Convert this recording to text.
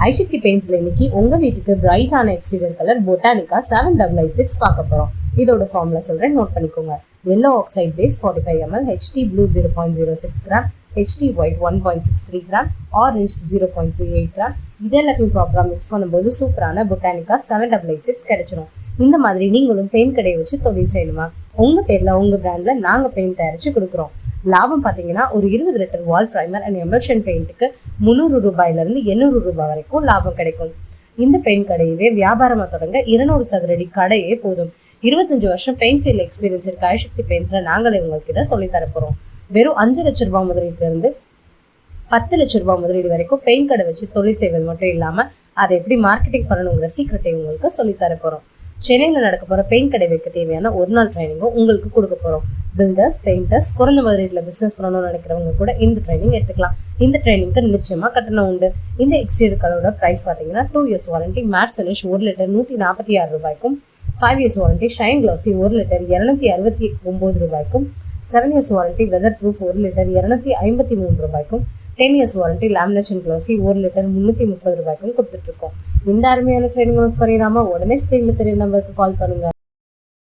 ஐஷக்தி பெயிண்ட்ஸ்ல இன்னைக்கு உங்க வீட்டுக்கு பிரைட்டான எக்ஸ்டீரியர் கலர் பொட்டானிக்கா 7886 பார்க்க போறோம். இதோட ஃபார்முலா சொல்றேன், நோட் பண்ணிக்கோங்க. Yellow oxide base 45 ml, HT blue 0.06 gram, HT white 1.63 gram, orange 0.38 gram. இது எல்லாத்தையும் ப்ராப்பரா மிக்ஸ் பண்ணும்போது சூப்பரான பொட்டானிக்கா 7886 கிடைச்சிடும். இந்த மாதிரி நீங்களும் பெயிண்ட் கடையை வச்சு தொழில் செய்யணுமா? உங்க பேர்ல உங்க பிராண்ட்ல நாங்க பெயிண்ட் தயாரிச்சு கொடுக்குறோம். லாபம் பார்த்தீங்கன்னா ஒரு 20 litre wall primer and emulsion பெயிண்ட்டுக்கு 300 ரூபாயிலிருந்து 800 ரூபாய் வரைக்கும் லாபம் கிடைக்கும். இந்த பெயிண்ட் கடையவே வியாபாரமா தொடங்க 200 சதுரடி கடையே போதும். 25 வருஷம் பெயிண்ட் ஃபீல்ட் எக்ஸ்பீரியன்ஸ் இருக்க ஐஷக்தி பெயிண்ட்ஸ்ல நாங்களே உங்களுக்கு இதை சொல்லி தரப்போறோம். வெறும் 5 லட்சம் ரூபாய் முதலீட்டுல இருந்து 10 லட்சம் ரூபாய் முதலீடு வரைக்கும் பெயிண்ட் கடை வச்சு தொழில் செய்வது மட்டும் இல்லாம அதை எப்படி மார்க்கெட்டிங் பண்ணணுங்கிற சீக்கிரத்தை உங்களுக்கு சொல்லி தர போறோம். சென்னையில நடக்க போற பெயிண்ட் கடை வைக்க தேவையான ஒரு நாள் ட்ரைனிங்கும் உங்களுக்கு கொடுக்க போறோம். பில்டர்ஸ், பெயிண்டர்ஸ், குறைந்த முதலீட்டுல பிசினஸ் பண்ணணும்னு நினைக்கிறவங்க கூட இந்த ட்ரைனிங் எடுத்துக்கலாம். இந்த ட்ரைனிங்க்கு நிச்சயமா கட்டணம் உண்டு. இந்த எக்ஸ்டீரியர் கலரோட பிரைஸ் பாத்தீங்கன்னா 2 years warranty matte finish 1 litre 146 ரூபாய்க்கும், 5 years warranty shine glossy 1 litre 269 ரூபாய்க்கும், 7 years warranty weatherproof 1 litre 253 ரூபாய்க்கும், 10 years warranty lamination glossy 1 litre 330 ரூபாய்க்கும் கொடுத்துட்டு இருக்கோம். இந்த அருமையான ட்ரைனிங் யூஸ் பண்ணிடாம உடனே ஸ்கிரீன்ல தெரிய நம்பருக்கு கால் பண்ணுங்க.